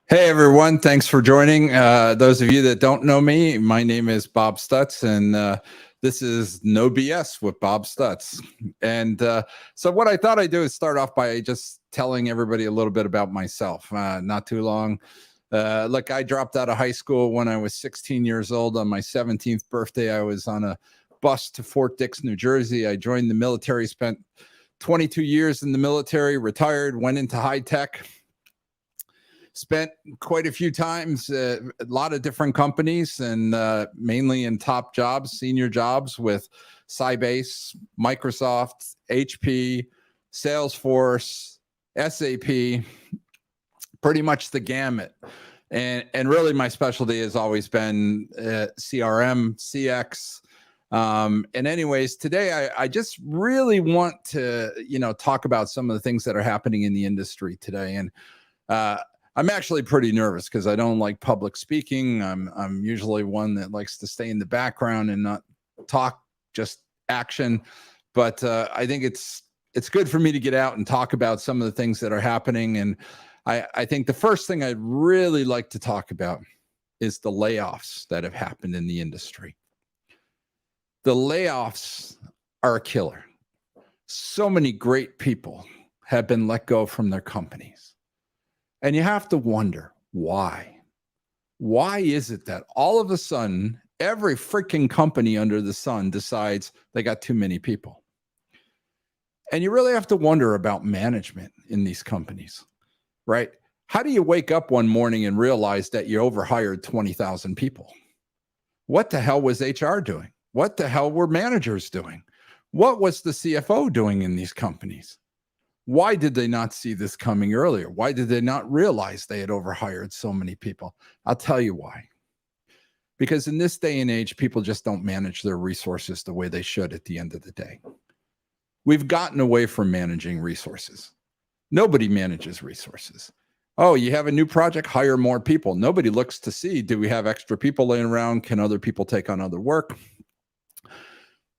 Hey everyone, thanks for joining. Those of you that don't know me, my name is Bob Stutz, and this is No BS with Bob Stutz. And so what I thought I'd do is start off by just telling everybody a little bit about myself. Not too long. Look, I dropped out of high school when I was 16 years old. On my 17th birthday, I was on a bus to Fort Dix, New Jersey. I joined the military, spent 22 years in the military, retired, went into high tech. Spent quite a few times, a lot of different companies, and mainly in top jobs, senior jobs with Sybase, Microsoft, HP, Salesforce, SAP, pretty much the gamut. And really my specialty has always been CRM, CX. And anyways, today I just really want to, talk about some of the things that are happening in the industry today. And I'm actually pretty nervous because I don't like public speaking. I'm usually one that likes to stay in the background and not talk, just action. But I think it's good for me to get out and talk about some of the things that are happening. And I think the first thing I'd really like to talk about is the layoffs that have happened in the industry. The layoffs are a killer. So many great people have been let go from their companies. And you have to wonder why. Why is it that all of a sudden, every freaking company under the sun decides they got too many people? And you really have to wonder about management in these companies, right? How do you wake up one morning and realize that you overhired 20,000 people? What the hell was HR doing? What the hell were managers doing? What was the CFO doing in these companies? Why did they not see this coming earlier? Why did they not realize they had overhired so many people? I'll tell you why. Because in this day and age, people just don't manage their resources the way they should at the end of the day. We've gotten away from managing resources. Nobody manages resources. Oh, you have a new project, hire more people. Nobody looks to see, do we have extra people laying around? Can other people take on other work?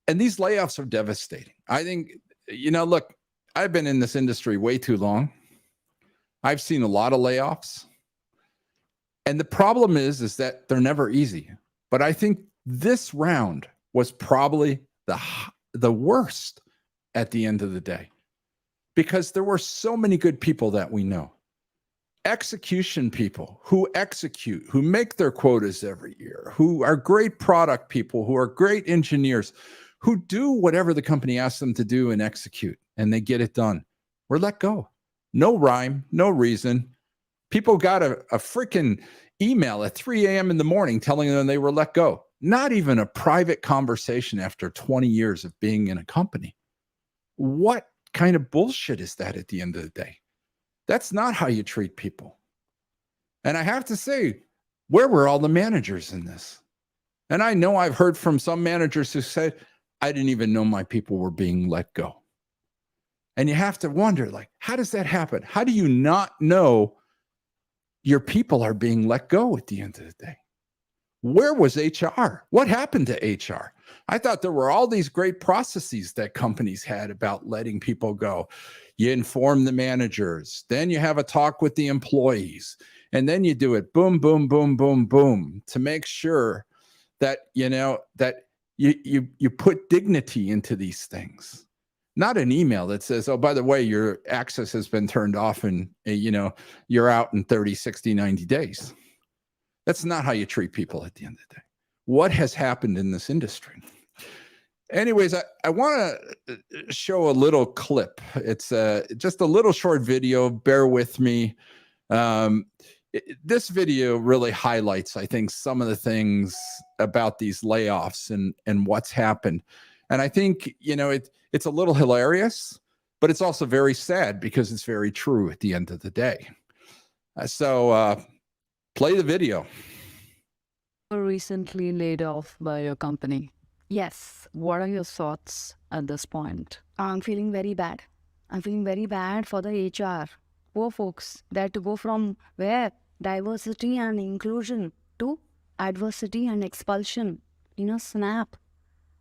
And these layoffs are devastating. I think, look, I've been in this industry way too long. I've seen a lot of layoffs. And the problem is that they're never easy. But I think this round was probably the worst at the end of the day, because there were so many good people that we know. Execution people who execute, who make their quotas every year, who are great product people, who are great engineers, who do whatever the company asks them to do and execute, and they get it done. We're let go. No rhyme, no reason. People got a freaking email at 3 a.m. in the morning telling them they were let go. Not even a private conversation after 20 years of being in a company. What kind of bullshit is that at the end of the day? That's not how you treat people. And I have to say, where were all the managers in this? And I know I've heard from some managers who said, I didn't even know my people were being let go. And you have to wonder, how does that happen? How do you not know your people are being let go at the end of the day? Where was HR? What happened to HR? I thought there were all these great processes that companies had about letting people go. You inform the managers, then you have a talk with the employees, and then you do it boom, boom, boom, boom, boom to make sure that, that you put dignity into these things. Not an email that says, oh, by the way, your access has been turned off and, you're out in 30, 60, 90 days. That's not how you treat people at the end of the day. What has happened in this industry? Anyways, I want to show a little clip. It's just a little short video. Bear with me. This video really highlights, I think, some of the things about these layoffs and what's happened. And I think, it's a little hilarious, but it's also very sad because it's very true at the end of the day. So play the video. Were recently laid off by your company. Yes, What are your thoughts at this point? I'm feeling very bad. I'm feeling very bad for the HR. Poor folks. They had to go from where? Diversity and inclusion to adversity and expulsion. Snap.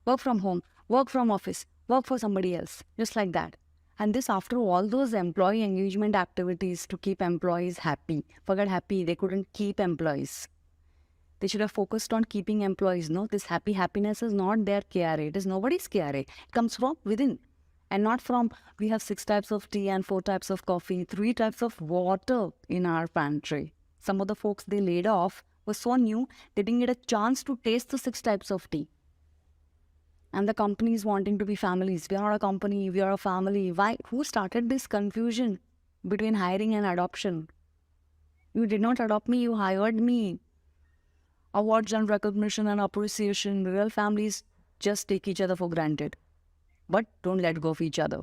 Work from home, work from office, work for somebody else. Just like that. And this after all those employee engagement activities to keep employees happy. Forget happy, they couldn't keep employees. They should have focused on keeping employees. No, this happiness is not their KRA. It is nobody's KRA. It comes from within. And not from, we have 6 types of tea and 4 types of coffee, 3 types of water in our pantry. Some of the folks they laid off were so new, they didn't get a chance to taste the 6 types of tea. And the companies wanting to be families. We are not a company, we are a family. Why? Who started this confusion between hiring and adoption? You did not adopt me, you hired me. Awards and recognition and appreciation. Real families just take each other for granted, but don't let go of each other.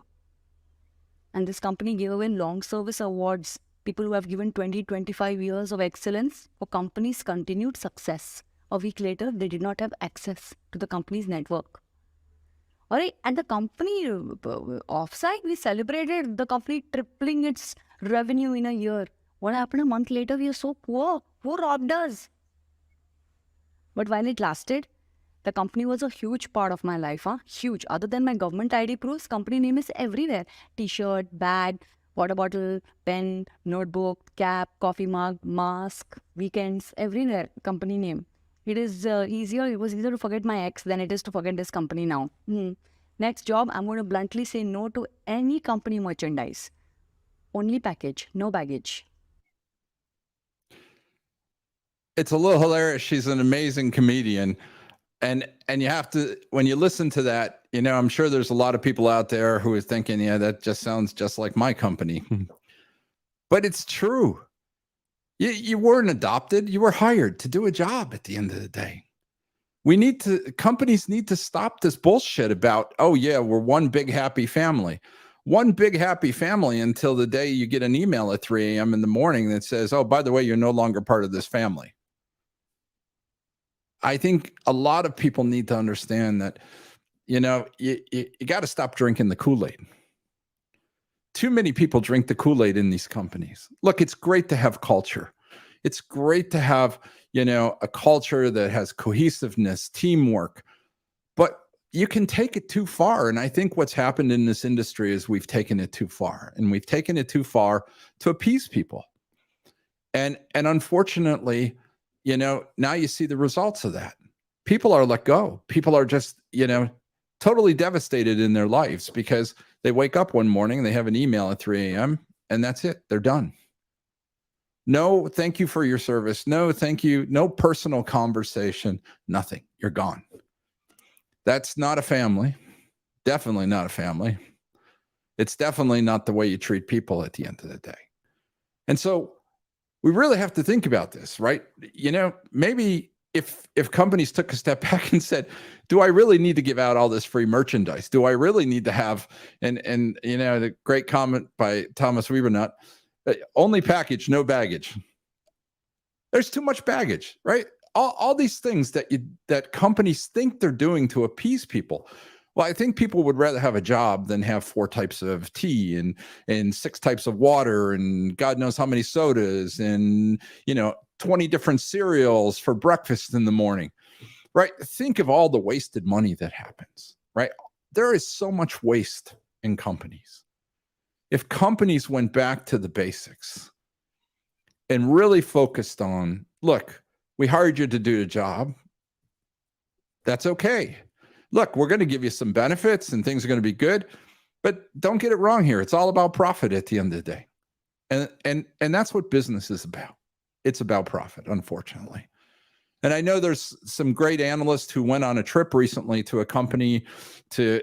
And this company gave away long service awards. People who have given 20-25 years of excellence for company's continued success. A week later, they did not have access to the company's network. All right, at the company offsite, we celebrated the company tripling its revenue in a year. What happened a month later? We are so poor. Who robbed us? But while it lasted, the company was a huge part of my life. Huge. Other than my government ID proofs, company name is everywhere. T-shirt, bag, water bottle, pen, notebook, cap, coffee mug, mask, weekends, everywhere, company name. It was easier to forget my ex than it is to forget this company now. Next job, I'm going to bluntly say no to any company merchandise. Only package, no baggage. It's a little hilarious. She's an amazing comedian. And you have to, when you listen to that, you know, I'm sure there's a lot of people out there who are thinking, yeah, that just sounds just like my company. But it's true. You weren't adopted. You were hired to do a job at the end of the day. Companies need to stop this bullshit about, oh yeah, we're one big happy family. One big happy family until the day you get an email at 3 a.m. in the morning that says, oh, by the way, you're no longer part of this family. I think a lot of people need to understand that, you know, you got to stop drinking the Kool-Aid. Too many people drink the Kool-Aid in these companies. Look, it's great to have culture. It's great to have, you know, a culture that has cohesiveness, teamwork, but you can take it too far. And I think what's happened in this industry is we've taken it too far, and we've taken it too far to appease people. And unfortunately, you know, now you see the results of that. People are let go. People are just, you know, totally devastated in their lives because they wake up one morning, they have an email at 3 a.m. and that's it. They're done. No, thank you for your service. No, thank you. No personal conversation. Nothing. You're gone. That's not a family. Definitely not a family. It's definitely not the way you treat people at the end of the day. And so we really have to think about this, right? You know, maybe if companies took a step back and said, do I really need to give out all this free merchandise? Do I really need to have, and you know, the great comment by Thomas Wiebernut, only package, no baggage. There's too much baggage, right? All these things that companies think they're doing to appease people. Well, I think people would rather have a job than have 4 types of tea and 6 types of water and God knows how many sodas and, you know, 20 different cereals for breakfast in the morning, right? Think of all the wasted money that happens, right? There is so much waste in companies. If companies went back to the basics and really focused on, look, we hired you to do a job. That's okay. Look, we're going to give you some benefits and things are going to be good, but don't get it wrong here. It's all about profit at the end of the day. And that's what business is about. It's about profit, unfortunately. And I know there's some great analysts who went on a trip recently to a company to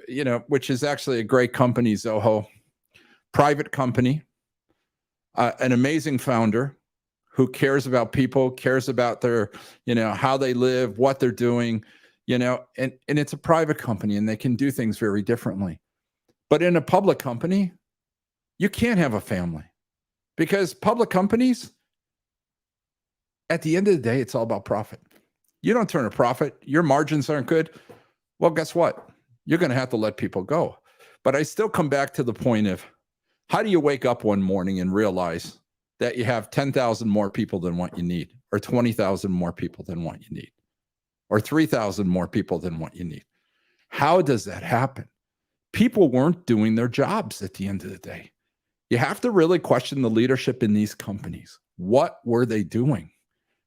you know, which is actually a great company, Zoho, private company, an amazing founder who cares about people, cares about their, you know, how they live, what they're doing, you know, and it's a private company and they can do things very differently. But in a public company, you can't have a family because public companies, at the end of the day, it's all about profit. You don't turn a profit, your margins aren't good. Well, guess what? You're going to have to let people go. But I still come back to the point of how do you wake up one morning and realize that you have 10,000 more people than what you need, or 20,000 more people than what you need, or 3,000 more people than what you need? How does that happen? people weren't doing their jobs at the end of the day. You have to really question the leadership in these companies. What were they doing?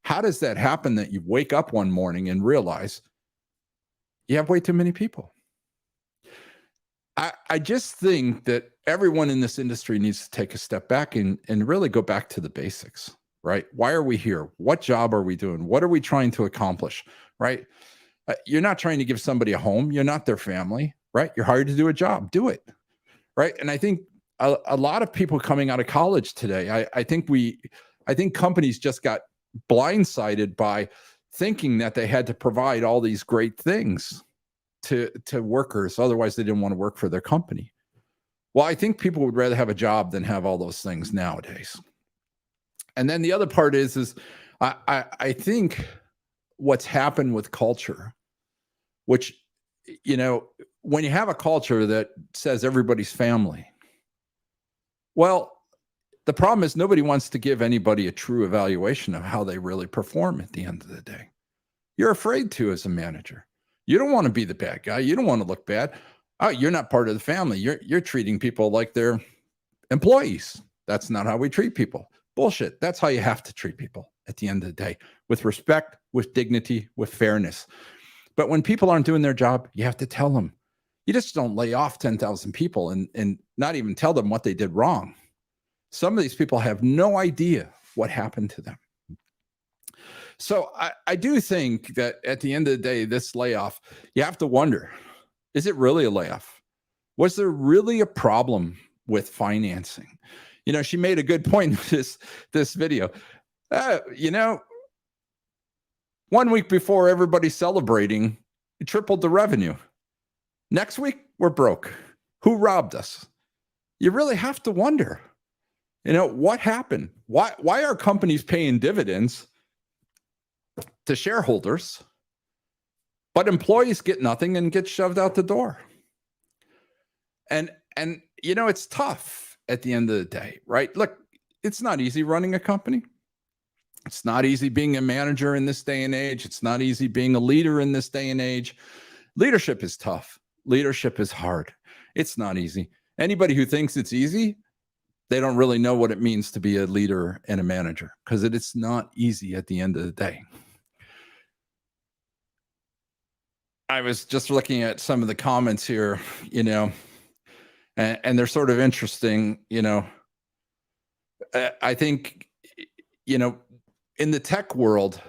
How does that happen that you wake up one morning and realize you have way too many people? I just think that everyone in this industry needs to take a step back and really go back to the basics, right? Why are we here? What job are we doing? What are we trying to accomplish, right? You're not trying to give somebody a home. You're not their family, right? You're hired to do a job. Do it, right? And I think a lot of people coming out of college today, I think companies just got blindsided by thinking that they had to provide all these great things to workers. Otherwise, they didn't want to work for their company. Well, I think people would rather have a job than have all those things nowadays. And then the other part is I think what's happened with culture, which, you know, when you have a culture that says everybody's family, well, the problem is nobody wants to give anybody a true evaluation of how they really perform at the end of the day. You're afraid to as a manager. You don't want to be the bad guy. You don't want to look bad. Oh, you're not part of the family. You're treating people like they're employees. That's not how we treat people. Bullshit. That's how you have to treat people at the end of the day, with respect, with dignity, with fairness. But when people aren't doing their job, you have to tell them. You just don't lay off 10,000 people and not even tell them what they did wrong. Some of these people have no idea what happened to them. So I do think that at the end of the day, this layoff, you have to wonder, is it really a layoff? Was there really a problem with financing? You know, she made a good point in this video. You know, 1 week before everybody's celebrating, it tripled the revenue. Next week, we're broke. Who robbed us? You really have to wonder, you know, what happened? Why are companies paying dividends to shareholders, but employees get nothing and get shoved out the door? And you know, it's tough at the end of the day, right? Look, it's not easy running a company. It's not easy being a manager in this day and age. It's not easy being a leader in this day and age. Leadership is tough. Leadership is hard. It's not easy. Anybody who thinks it's easy, they don't really know what it means to be a leader and a manager, because it's not easy at the end of the day. I was just looking at some of the comments here, you know, and they're sort of interesting, you know. I think, you know, in the tech world,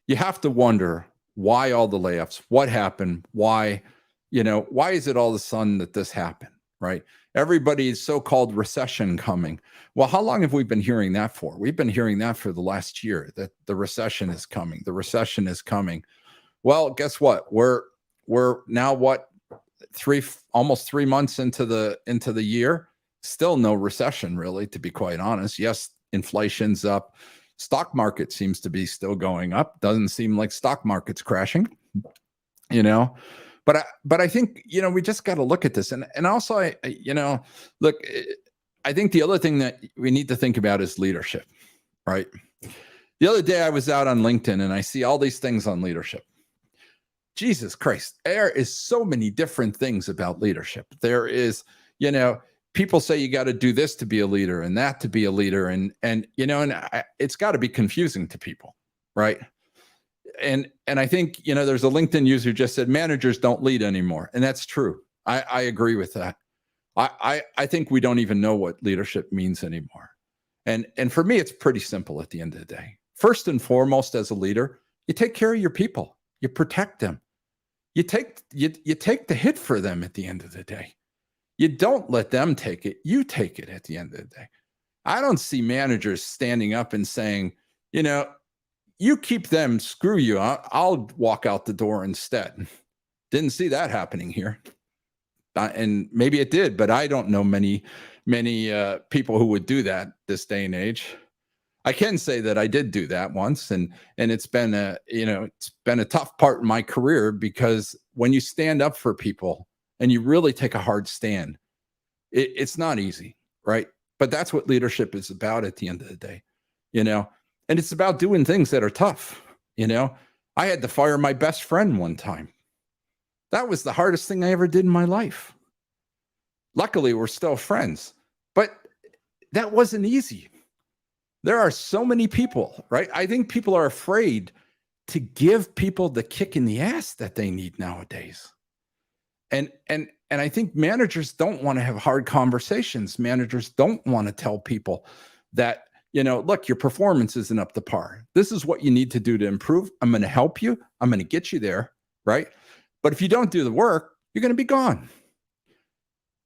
you have to wonder why all the layoffs, what happened, why, you know, why is it all of a sudden that this happened, right? Everybody's so-called recession coming. Well, how long have we been hearing that for? We've been hearing that for the last year, that the recession is coming. The recession is coming. Well, guess what? We're now what, almost 3 months into the year, still no recession really, to be quite honest. Yes, inflation's up. Stock market seems to be still going up. Doesn't seem like stock market's crashing, you know. But I think, you know, we just got to look at this. And also, you know, look, I think the other thing that we need to think about is leadership, right? The other day I was out on LinkedIn and I see all these things on leadership. Jesus Christ, there is so many different things about leadership. There is, you know, people say you got to do this to be a leader and that to be a leader. And you know, it's got to be confusing to people, right? And I think, you know, there's a LinkedIn user who just said managers don't lead anymore. And that's true. I agree with that. I think we don't even know what leadership means anymore. And for me, it's pretty simple at the end of the day. First and foremost, as a leader, you take care of your people. You protect them. You take the hit for them at the end of the day. You don't let them take it. You take it at the end of the day. I don't see managers standing up and saying, you know, you keep them, screw you. I'll walk out the door instead. Didn't see that happening here. And maybe it did, but I don't know many people who would do that this day and age. I can say that I did do that once, and it's been a tough part in my career, because when you stand up for people and you really take a hard stand, it's not easy, right? But that's what leadership is about at the end of the day, you know. And it's about doing things that are tough, you know. I had to fire my best friend one time. That was the hardest thing I ever did in my life. Luckily, we're still friends, but that wasn't easy. There are so many people, right? I think people are afraid to give people the kick in the ass that they need nowadays. And I think managers don't want to have hard conversations. Managers don't want to tell people that, look, your performance isn't up to par. This is what you need to do to improve. I'm going to help you. I'm going to get you there, right? But if you don't do the work, you're going to be gone.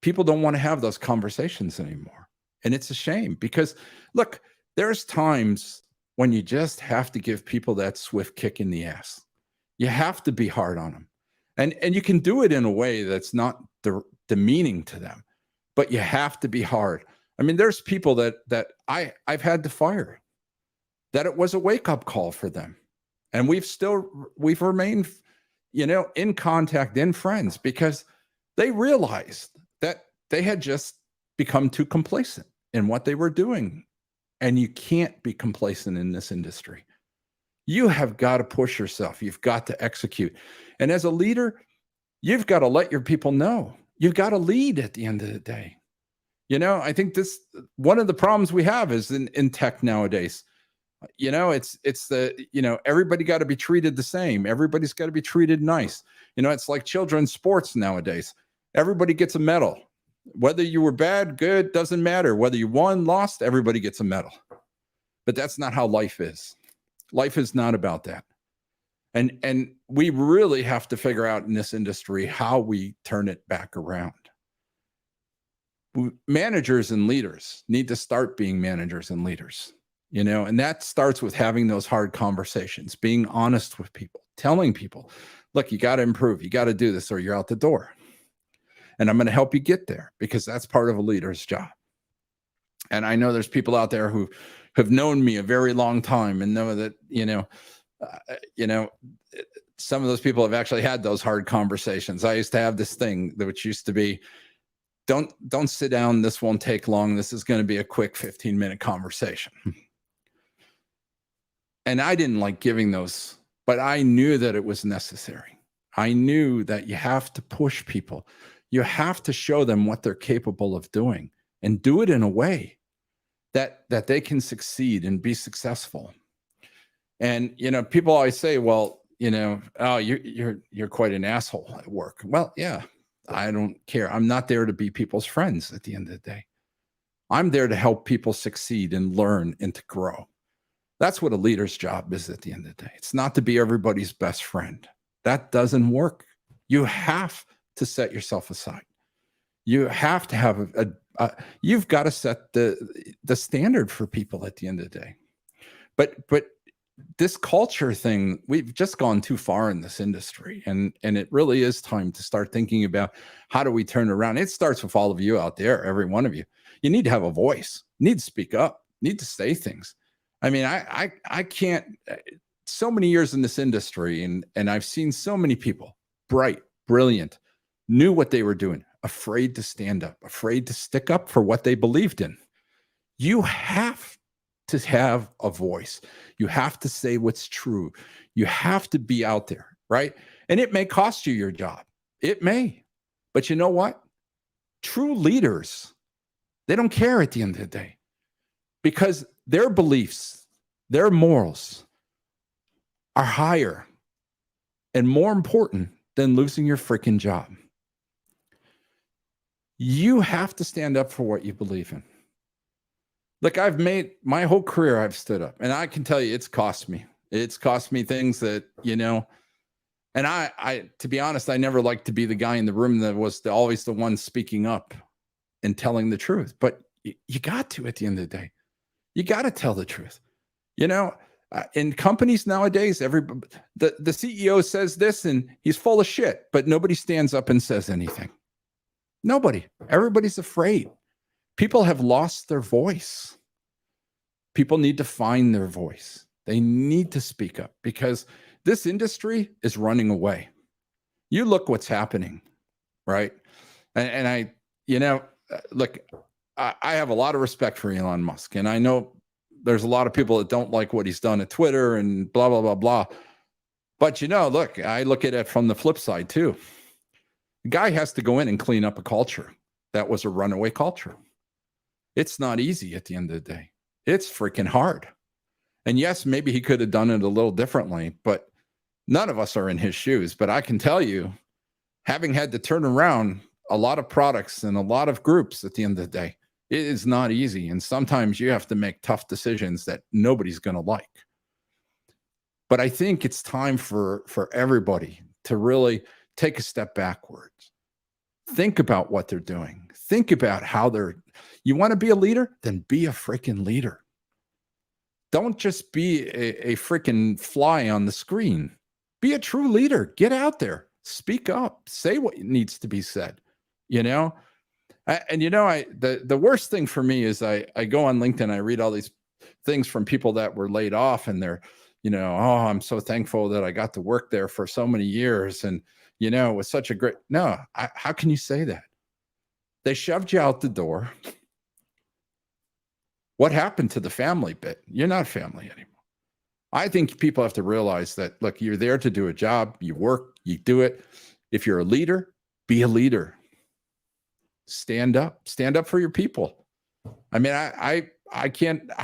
People don't want to have those conversations anymore. And it's a shame because, look, there's times when you just have to give people that swift kick in the ass. You have to be hard on them. And you can do it in a way that's not demeaning to them, but you have to be hard. I mean, there's people that I've had to fire, that it was a wake-up call for them. And we've remained, in contact, in friends, because they realized that they had just become too complacent in what they were doing. And you can't be complacent in this industry. You have got to push yourself. You've got to execute. And as a leader, you've got to let your people know. You've got to lead at the end of the day. I think one of the problems we have is in tech nowadays. It's everybody got to be treated the same. Everybody's got to be treated nice. It's like children's sports nowadays. Everybody gets a medal. Whether you were bad, good, doesn't matter. Whether you won, lost, everybody gets a medal. But that's not how life is. Life is not about that. And we really have to figure out in this industry how we turn it back around. Managers and leaders need to start being managers and leaders, and that starts with having those hard conversations, being honest with people, telling people, look, you got to improve, you got to do this or you're out the door. And I'm going to help you get there, because that's part of a leader's job. And I know there's people out there who have known me a very long time and know that, some of those people have actually had those hard conversations. I used to have this thing which used to be, don't sit down. This won't take long. This is going to be a quick 15-minute conversation. And I didn't like giving those, but I knew that it was necessary. I knew that you have to push people. You have to show them what they're capable of doing, and do it in a way that they can succeed and be successful. And, people always say, well, oh, you're quite an asshole at work. Well, yeah, I don't care. I'm not there to be people's friends at the end of the day. I'm there to help people succeed and learn and to grow. That's what a leader's job is at the end of the day. It's not to be everybody's best friend. That doesn't work. You have to set yourself aside. You have to have you've got to set the standard for people at the end of the day. But this culture thing, we've just gone too far in this industry, and it really is time to start thinking about how do we turn it around. It starts with all of you out there, every one of you. You need to have a voice, you need to speak up, you need to say things. I mean, I can't, so many years in this industry, and I've seen so many people, bright, brilliant, knew what they were doing, afraid to stand up, afraid to stick up for what they believed in. You have to have a voice. You have to say what's true. You have to be out there, right? And it may cost you your job. It may. But you know what? True leaders, they don't care at the end of the day, because their beliefs, their morals are higher and more important than losing your freaking job. You have to stand up for what you believe in. Look, I've made my whole career, I've stood up, and I can tell you it's cost me. It's cost me things that, and I, to be honest, I never liked to be the guy in the room that was always the one speaking up and telling the truth. But you got to, at the end of the day, you got to tell the truth. In companies nowadays, the CEO says this and he's full of shit, but nobody stands up and says anything. Nobody. Everybody's afraid. People have lost their voice. People need to find their voice. They need to speak up, because this industry is running away. You look what's happening, right? And I, look, I have a lot of respect for Elon Musk, and I know there's a lot of people that don't like what he's done at Twitter and blah, blah, blah, blah. But, look, I look at it from the flip side too. The guy has to go in and clean up a culture. that was a runaway culture. It's not easy at the end of the day. It's freaking hard. And yes, maybe he could have done it a little differently, but none of us are in his shoes. But I can tell you, having had to turn around a lot of products and a lot of groups at the end of the day, it is not easy. And sometimes you have to make tough decisions that nobody's going to like. But I think it's time for everybody to really take a step backwards. Think about what they're doing. Think about how you want to be a leader? Then be a freaking leader. Don't just be a freaking fly on the screen. Be a true leader. Get out there. Speak up. Say what needs to be said. The worst thing for me is I go on LinkedIn, I read all these things from people that were laid off, and they're, oh, I'm so thankful that I got to work there for so many years. And, it was such a great, how can you say that? They shoved you out the door. What happened to the family bit? You're not family anymore. I think people have to realize that, look, you're there to do a job, you work, you do it. If you're a leader, be a leader. Stand up for your people. I mean, I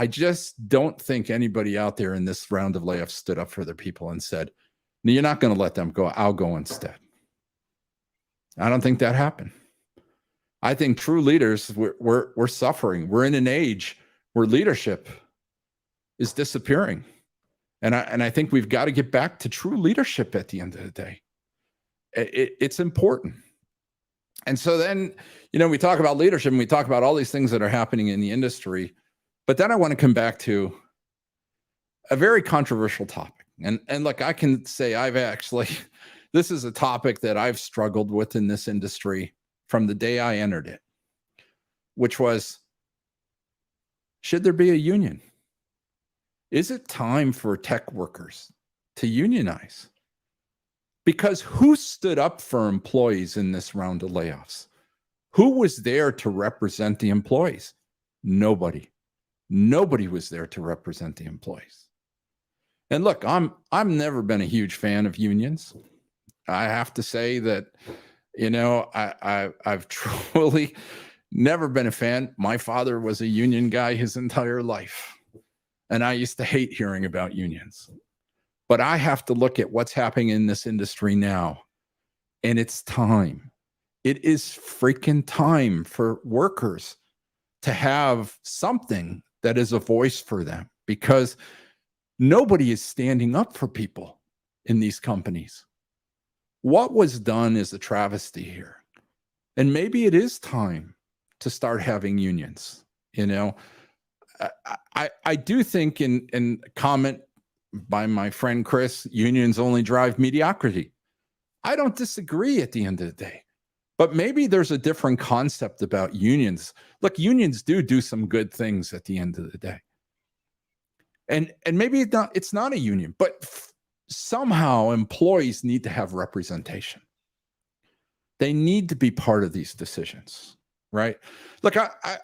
just don't think anybody out there in this round of layoffs stood up for their people and said, no, you're not going to let them go. I'll go instead. I don't think that happened. I think true leaders, we're suffering. We're in an age where leadership is disappearing. And I think we've got to get back to true leadership at the end of the day. It's important. And so then, we talk about leadership and we talk about all these things that are happening in the industry. But then I want to come back to a very controversial topic. And look, I can say this is a topic that I've struggled with in this industry from the day I entered it, which was, should there be a union? Is it time for tech workers to unionize? Because who stood up for employees in this round of layoffs? Who was there to represent the employees? Nobody. Nobody was there to represent the employees. And look, I've never been a huge fan of unions. I have to say that, I've truly never been a fan. My father was a union guy his entire life, and I used to hate hearing about unions. But I have to look at what's happening in this industry now, and it's time. It is freaking time for workers to have something that is a voice for them, because nobody is standing up for people in these companies. What was done is a travesty here. And maybe it is time to start having unions. I do think in comment by my friend Chris, unions only drive mediocrity. I don't disagree at the end of the day. But maybe there's a different concept about unions. Look, unions do some good things at the end of the day. And maybe it's not a union, but somehow employees need to have representation. They need to be part of these decisions, right? Look,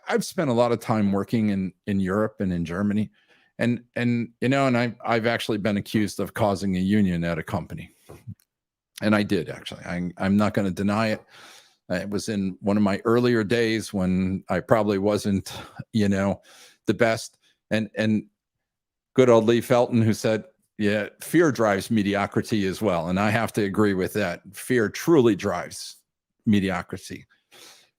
I've spent a lot of time working in Europe and in Germany, and I've actually been accused of causing a union at a company, and I did actually. I'm not going to deny it. It was in one of my earlier days when I probably wasn't, the best, and good old Lee Felton, who said, yeah, fear drives mediocrity as well. And I have to agree with that. Fear truly drives mediocrity.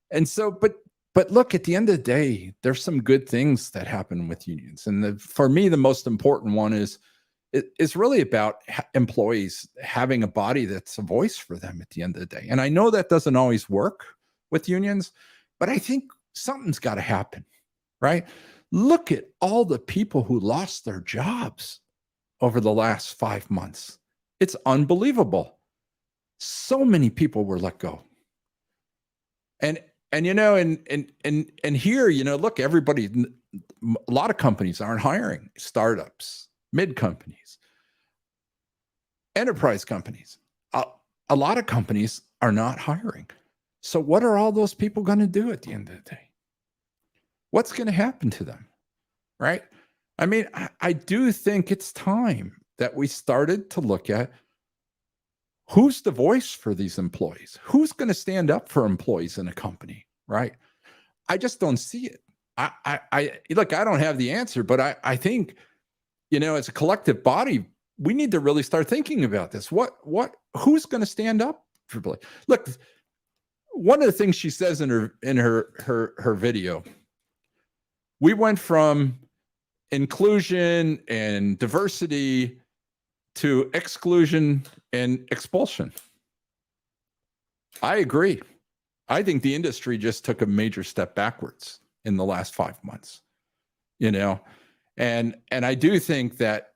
And so, but look, at the end of the day, there's some good things that happen with unions. And for me, the most important one is really about employees having a body that's a voice for them at the end of the day. And I know that doesn't always work with unions, but I think something's got to happen, right? Look at all the people who lost their jobs over the last 5 months. It's unbelievable. So many people were let go. And here, look, everybody, a lot of companies aren't hiring. Startups, mid companies, enterprise companies. A lot of companies are not hiring. So what are all those people going to do at the end of the day? What's going to happen to them, right? I mean, I do think it's time that we started to look at who's the voice for these employees. Who's going to stand up for employees in a company, right? I just don't see it. I look, I don't have the answer, but I think, as a collective body, we need to really start thinking about this. Who's going to stand up for Blake? Look, one of the things she says in her video, we went from inclusion and diversity to exclusion and expulsion. I agree. I think the industry just took a major step backwards in the last 5 months, and I do think that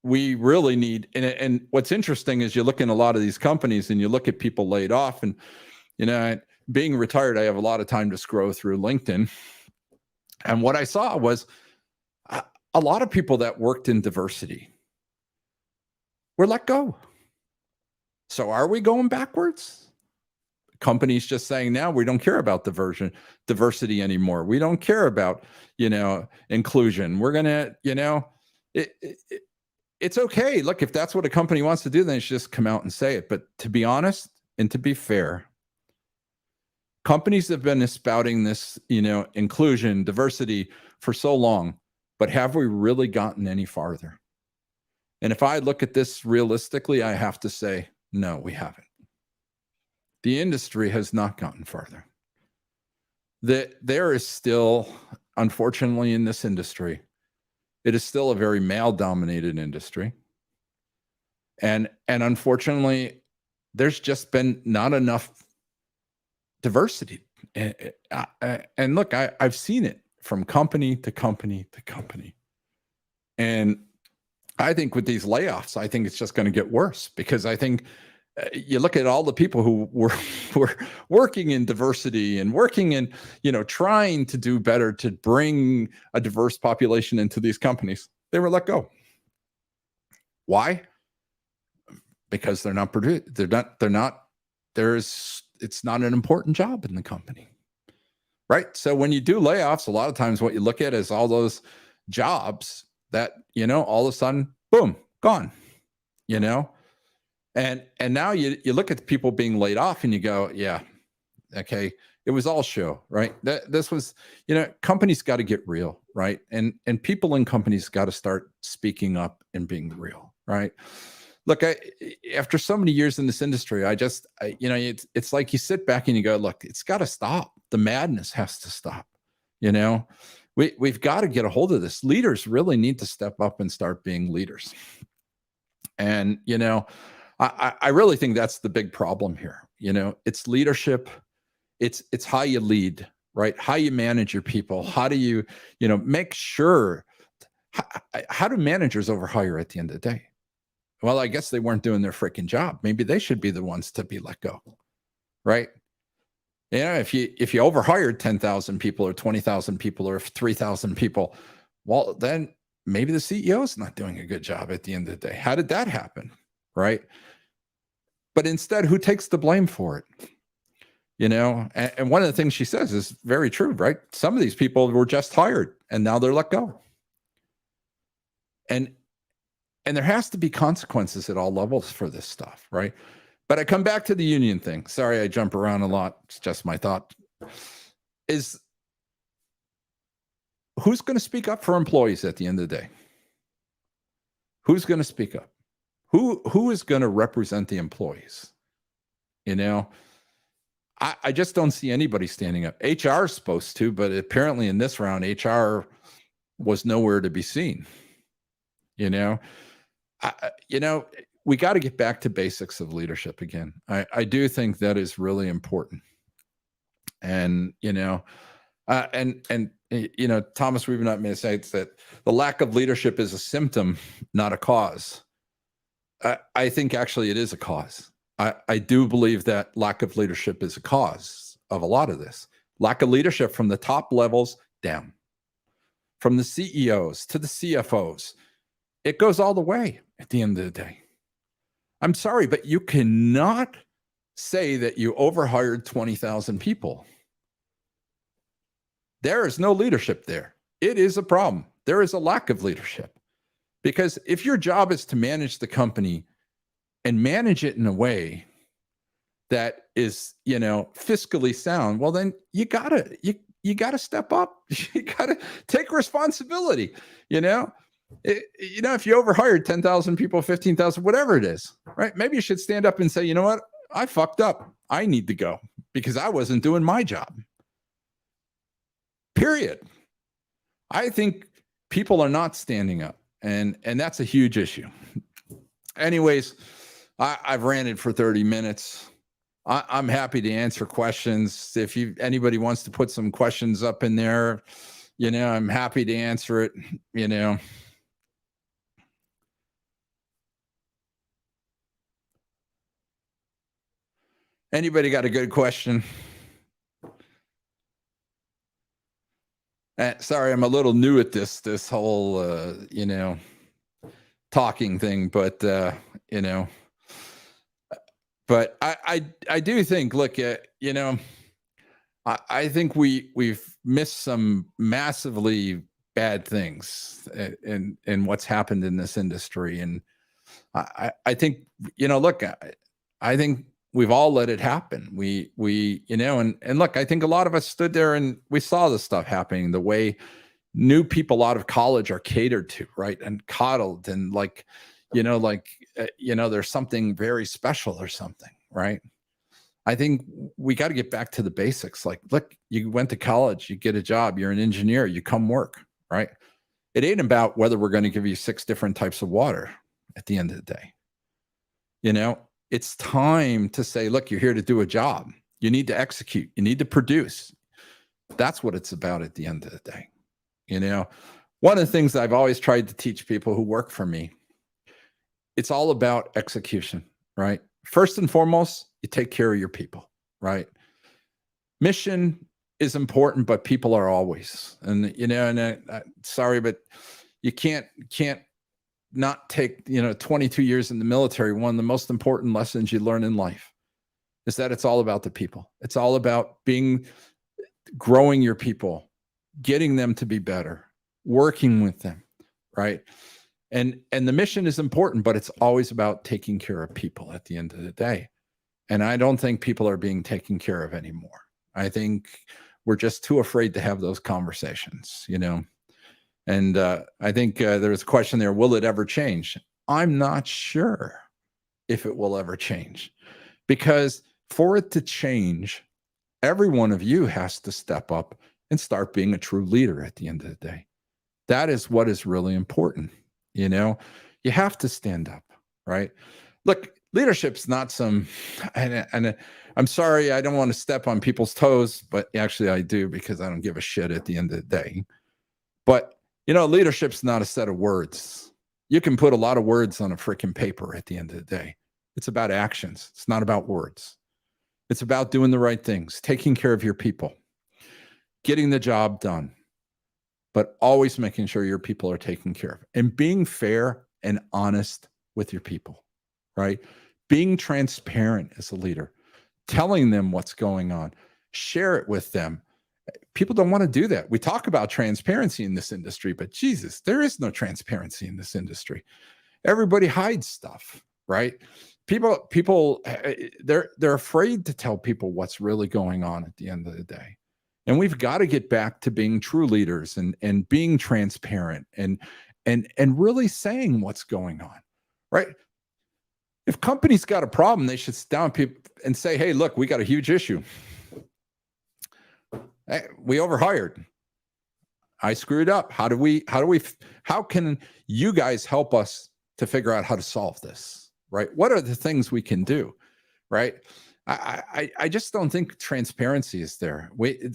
we really need, and what's interesting is you look in a lot of these companies and you look at people laid off, and, being retired, I have a lot of time to scroll through LinkedIn. And what I saw was a lot of people that worked in diversity were let go. So are we going backwards? Companies just saying, now we don't care about diversity anymore. We don't care about, inclusion. We're going to, it's okay. Look, if that's what a company wants to do, then it should just come out and say it. But to be honest, and to be fair, companies have been spouting this, inclusion, diversity for so long, but have we really gotten any farther? And if I look at this realistically, I have to say, no, we haven't. The industry has not gotten farther. There is still, unfortunately, in this industry, it is still a very male-dominated industry. And unfortunately, there's just been not enough diversity. And look, I've seen it from company to company to company. And I think with these layoffs, I think it's just going to get worse, because I think you look at all the people who were working in diversity and working in, trying to do better to bring a diverse population into these companies. They were let go. Why? Because they're not produced. It's not an important job in the company, right? So when you do layoffs, a lot of times what you look at is all those jobs that, all of a sudden, boom, gone, And now you look at the people being laid off and you go, yeah, okay, it was all show, right? This was, companies got to get real, right? And people in companies got to start speaking up and being real, right? Look, after so many years in this industry, it's like you sit back and you go, look, it's got to stop. The madness has to stop. We've got to get a hold of this. Leaders really need to step up and start being leaders. And, I really think that's the big problem here. It's leadership. It's how you lead, right? How you manage your people. How do you, make sure, how do managers overhire at the end of the day? Well, I guess they weren't doing their freaking job. Maybe they should be the ones to be let go, right? If you overhired 10,000 people or 20,000 people or 3,000 people, well, then maybe the CEO is not doing a good job at the end of the day. How did that happen, right? But instead, who takes the blame for it? And one of the things she says is very true, right? Some of these people were just hired and now they're let go. And there has to be consequences at all levels for this stuff, right? But I come back to the union thing. Sorry, I jump around a lot. It's just my thought. Is who's going to speak up for employees at the end of the day? Who's going to speak up? Who is going to represent the employees? I just don't see anybody standing up. HR is supposed to, but apparently in this round, HR was nowhere to be seen. We got to get back to basics of leadership again. I do think that is really important. And, Thomas Weaver may say that the lack of leadership is a symptom, not a cause. I think actually it is a cause. I do believe that lack of leadership is a cause of a lot of this. Lack of leadership from the top levels down, from the CEOs to the CFOs. It goes all the way at the end of the day. I'm sorry, but you cannot say that you overhired 20,000 people. There is no leadership there. It is a problem. There is a lack of leadership. Because if your job is to manage the company and manage it in a way that is, fiscally sound, well, then you gotta step up. You gotta take responsibility. If you overhired 10,000 people, 15,000, whatever it is, right? Maybe you should stand up and say, you know what? I fucked up. I need to go because I wasn't doing my job. Period. I think people are not standing up, and that's a huge issue. Anyways, I've ranted for 30 minutes. I'm happy to answer questions. If anybody wants to put some questions up in there, I'm happy to answer it. Anybody got a good question? Sorry, I'm a little new at this whole talking thing, but but I do think, look at I think we've missed some massively bad things in what's happened in this industry, and I think look, I think we've all let it happen. We and look, I think a lot of us stood there and we saw the stuff happening, the way new people out of college are catered to, right, and coddled, and there's something very special or something, right? I think we got to get back to the basics. Like, look, you went to college, you get a job, you're an engineer, you come work, right? It ain't about whether we're going to give you 6 different types of water at the end of the day. It's time to say, look, you're here to do a job. You need to execute. You need to produce. That's what it's about at the end of the day. One of the things I've always tried to teach people who work for me, it's all about execution, right? First and foremost, you take care of your people, right? Mission is important, but people are always. And, sorry, but you can't not take 22 years in the military. One of the most important lessons you learn in life is that it's all about the people. It's all about growing your people, getting them to be better, working with them, right? And the mission is important, but it's always about taking care of people at the end of the day. And I don't think people are being taken care of anymore. I think we're just too afraid to have those conversations, And I think there's a question there, will it ever change? I'm not sure if it will ever change, because for it to change, every one of you has to step up and start being a true leader at the end of the day. That is what is really important. You have to stand up, right? Look, leadership's not some, and I'm sorry, I don't want to step on people's toes, but actually I do, because I don't give a shit at the end of the day. But leadership's not a set of words. You can put a lot of words on a freaking paper at the end of the day. It's about actions. It's not about words. It's about doing the right things, taking care of your people, getting the job done, but always making sure your people are taken care of, and being fair and honest with your people, right? Being transparent as a leader, telling them what's going on, share it with them. People don't want to do that. We talk about transparency in this industry, but Jesus, there is no transparency in this industry. Everybody hides stuff, right? People, they're afraid to tell people what's really going on at the end of the day. And we've got to get back to being true leaders and being transparent and really saying what's going on, right? If companies got a problem, they should sit down and say, hey, look, we got a huge issue. Hey, we overhired. I screwed up. How can you guys help us to figure out how to solve this, right? What are the things we can do, right? I just don't think transparency is there.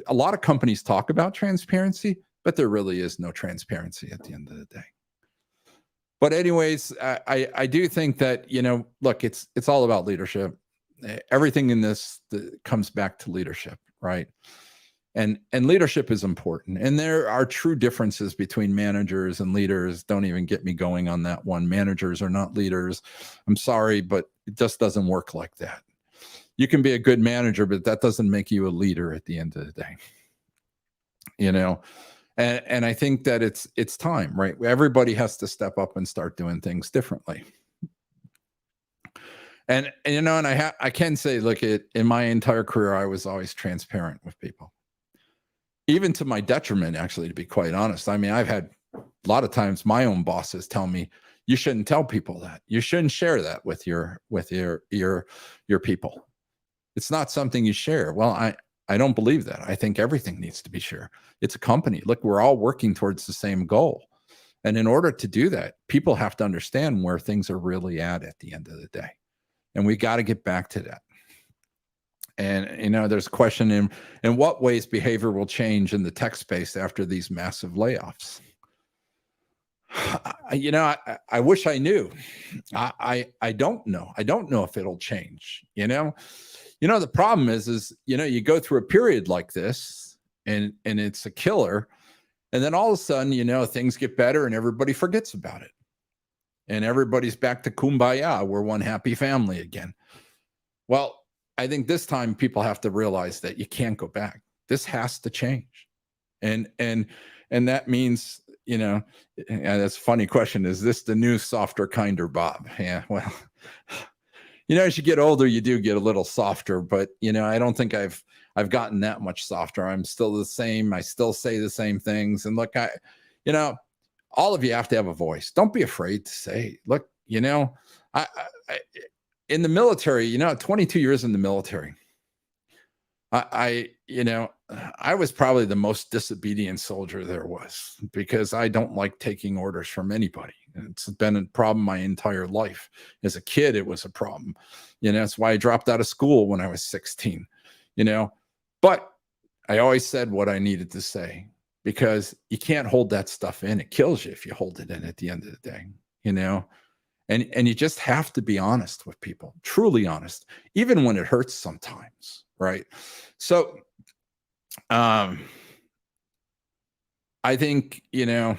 A lot of companies talk about transparency, but there really is no transparency at the end of the day. But anyways, I do think that, look, it's all about leadership. Everything in this comes back to leadership, right? And leadership is important. And there are true differences between managers and leaders. Don't even get me going on that one. Managers are not leaders. I'm sorry, but it just doesn't work like that. You can be a good manager, but that doesn't make you a leader at the end of the day. And I think that it's time, right? Everybody has to step up and start doing things differently. And you know, and I can say, look, in my entire career, I was always transparent with people, even to my detriment, actually, to be quite honest. I mean, I've had a lot of times my own bosses tell me, you shouldn't tell people that. You shouldn't share that with your people. It's not something you share. Well, I don't believe that. I think everything needs to be shared. It's a company. Look, we're all working towards the same goal. And in order to do that, people have to understand where things are really at the end of the day. And we got to get back to that. And, you know, there's a question in what ways behavior will change in the tech space after these massive layoffs. You know, I wish I knew. I don't know. I don't know if it'll change, you know. You know, the problem is, you know, you go through a period like this and it's a killer. And then all of a sudden, you know, things get better and everybody forgets about it. And everybody's back to kumbaya. We're one happy family again. Well, I think this time people have to realize that you can't go back. This has to change. And that means, you know, and that's a funny question. Is this the new softer, kinder Bob? Yeah, well, you know, as you get older, you do get a little softer, but, you know, I don't think I've gotten that much softer. I'm still the same. I still say the same things. And look, you know, all of you have to have a voice. Don't be afraid to say, look, you know, I in the military, you know, 22 years in the military, you know, I was probably the most disobedient soldier there was because I don't like taking orders from anybody. It's been a problem my entire life. As a kid, it was a problem. You know, that's why I dropped out of school when I was 16, you know, but I always said what I needed to say because you can't hold that stuff in. It kills you if you hold it in at the end of the day, you know. And you just have to be honest with people, truly honest, even when it hurts sometimes, right? So I think, you know,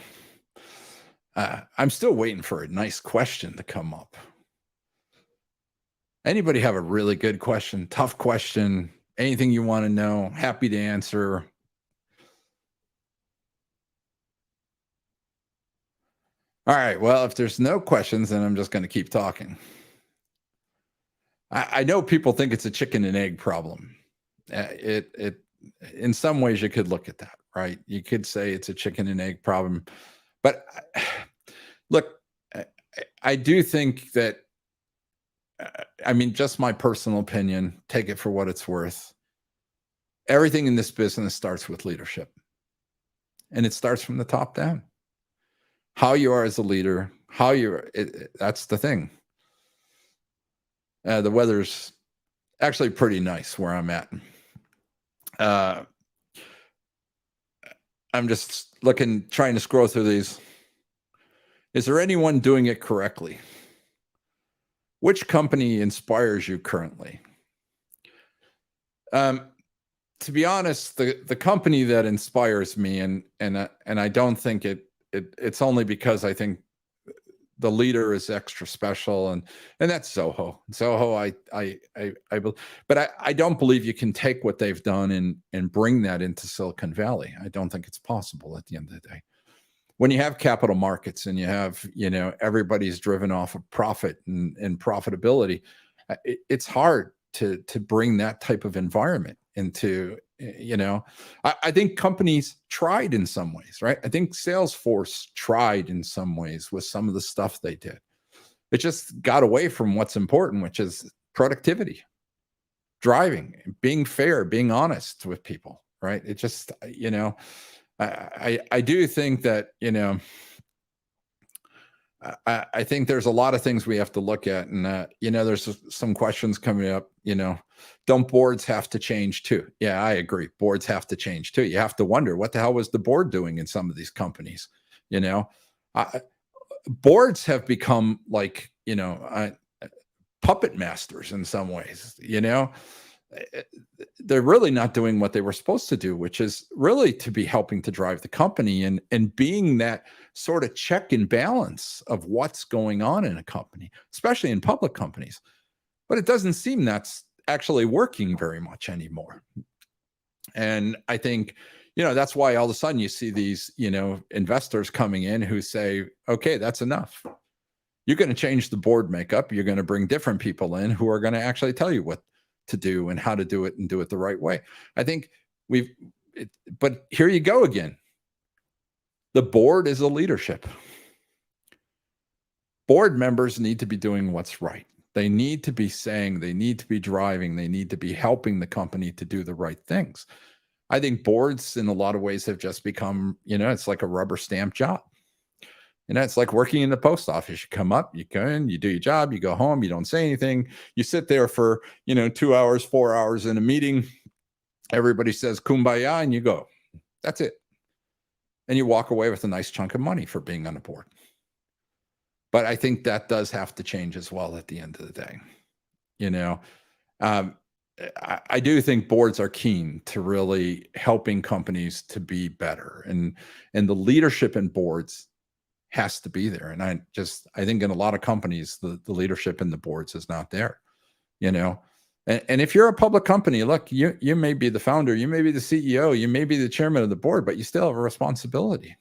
I'm still waiting for a nice question to come up. Anybody have a really good question, tough question, anything you want to know, happy to answer. All right, well, if there's no questions, then I'm just going to keep talking. I know people think it's a chicken and egg problem. It in some ways you could look at that, right? You could say it's a chicken and egg problem, but look, I do think that, I mean, just my personal opinion, take it for what it's worth. Everything in this business starts with leadership, and it starts from the top down. How you are as a leader, that's the thing. The weather's actually pretty nice where I'm at. I'm just trying to scroll through these. Is there anyone doing it correctly? Which company inspires you currently? To be honest, the company that inspires me, and I don't think it's only because I think the leader is extra special, and that's Zoho. Zoho, but I don't believe you can take what they've done and bring that into Silicon Valley. I don't think it's possible at the end of the day. When you have capital markets and you have, you know, everybody's driven off of profit and profitability, it's hard to bring that type of environment into, you know. I think companies tried in some ways, right? I think Salesforce tried in some ways with some of the stuff they did. It just got away from what's important, which is productivity, driving, being fair, being honest with people, right? It just, you know, I do think that, you know, I think there's a lot of things we have to look at, and you know, there's some questions coming up. You know, don't boards have to change too? Yeah, I agree. Boards have to change too. You have to wonder what the hell was the board doing in some of these companies. You know, boards have become like, you know, puppet masters in some ways. You know, they're really not doing what they were supposed to do, which is really to be helping to drive the company and being that sort of check and balance of what's going on in a company, especially in public companies. But it doesn't seem that's actually working very much anymore. And I think, you know, that's why all of a sudden you see these, you know, investors coming in who say, okay, that's enough. You're going to change the board makeup. You're going to bring different people in who are going to actually tell you what to do and how to do it and do it the right way. I think but here you go again. The board is a leadership. Board members need to be doing what's right. They need to be saying, they need to be driving, they need to be helping the company to do the right things. I think boards in a lot of ways have just become, it's like a rubber stamp job. It's like working in the post office. You come up, you go in, you do your job, you go home, you don't say anything. You sit there for, 2 hours, 4 hours in a meeting. Everybody says kumbaya and you go. That's it. And you walk away with a nice chunk of money for being on the board. But I think that does have to change as well at the end of the day. I do think boards are keen to really helping companies to be better, and the leadership in boards has to be there. And I think in a lot of companies, the leadership in the boards is not there, and if you're a public company, look, you may be the founder, you may be the CEO, you may be the chairman of the board, but you still have a responsibility.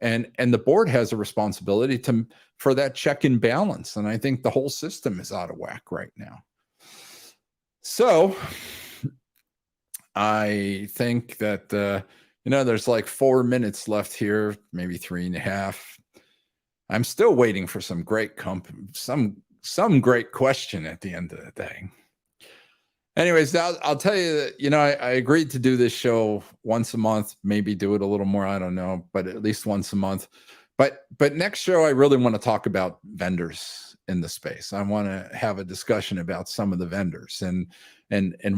And the board has a responsibility for that check and balance. And I think the whole system is out of whack right now. So I think that, there's like 4 minutes left here, maybe 3.5. I'm still waiting for some great some great question at the end of the day. Anyways, I'll tell you that, I agreed to do this show once a month, maybe do it a little more, I don't know, but at least once a month. But next show, I really want to talk about vendors in the space. I want to have a discussion about some of the vendors and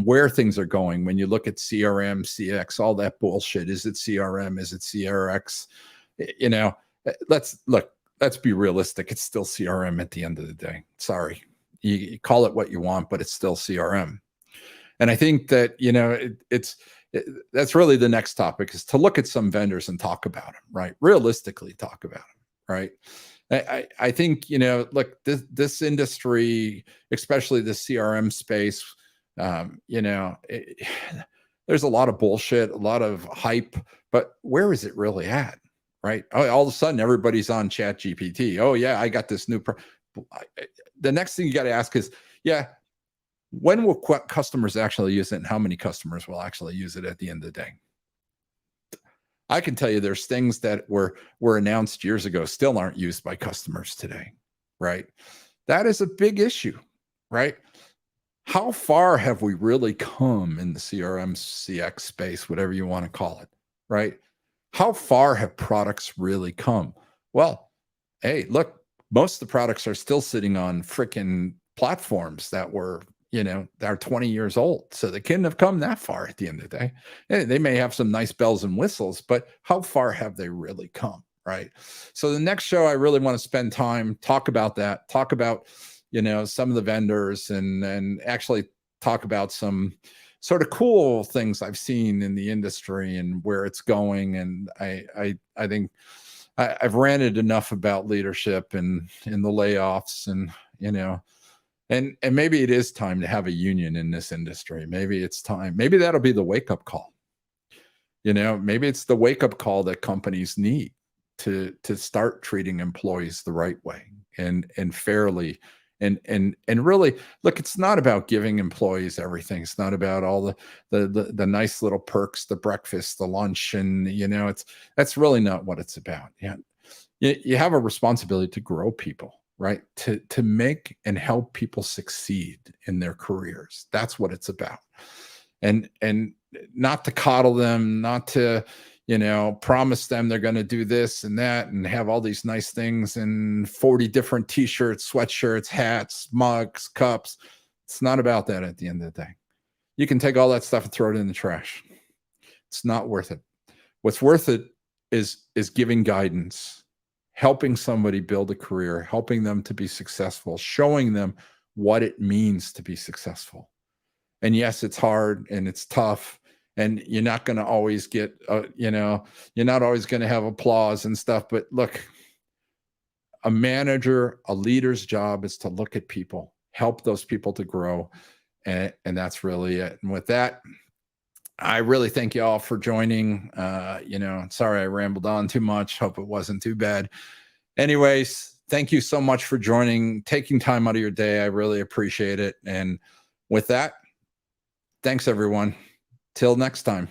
where things are going. When you look at CRM, CX, all that bullshit, is it CRM? Is it CRX? Let's be realistic. It's still CRM at the end of the day. Sorry. You call it what you want, but it's still CRM. And I think that, that's really the next topic, is to look at some vendors and talk about them, right? Realistically talk about them, right? I think, look, this industry, especially the CRM space, there's a lot of bullshit, a lot of hype, but where is it really at, right? All of a sudden, everybody's on ChatGPT. Oh, yeah, I got this new. The next thing you got to ask is, when will customers actually use it, and how many customers will actually use it at the end of the day? I can tell you there's things that were announced years ago still aren't used by customers today, right? That is a big issue, right? How far have we really come in the CRM, CX space, whatever you want to call it, right? How far have products really come? Well, hey, look, most of the products are still sitting on freaking platforms that were, that are 20 years old. So they couldn't have come that far at the end of the day. They may have some nice bells and whistles, but how far have they really come, right? So the next show, I really want to spend time, talk about that, talk about, some of the vendors and actually talk about some sort of cool things I've seen in the industry and where it's going. And I think I've ranted enough about leadership and the layoffs and, and maybe it is time to have a union in this industry. Maybe it's time. Maybe that'll be the wake-up call. Maybe it's the wake-up call that companies need to start treating employees the right way and fairly. And really, look, it's not about giving employees everything. It's not about all the nice little perks, the breakfast, the lunch, and that's really not what it's about. You have a responsibility to grow people, right? To make and help people succeed in their careers. That's what it's about. And not to coddle them, not to, promise them they're going to do this and that and have all these nice things and 40 different t-shirts, sweatshirts, hats, mugs, cups. It's not about that at the end of the day. You can take all that stuff and throw it in the trash. It's not worth it. What's worth it is giving guidance, helping somebody build a career, helping them to be successful, showing them what it means to be successful. And yes, it's hard and it's tough. And you're not going to always get, you're not always going to have applause and stuff. But look, a manager, a leader's job is to look at people, help those people to grow. And that's really it. And with that, I really thank you all for joining. Sorry I rambled on too much. Hope it wasn't too bad. Anyways, thank you so much for joining, taking time out of your day. I really appreciate it. And with that, thanks everyone. Till next time.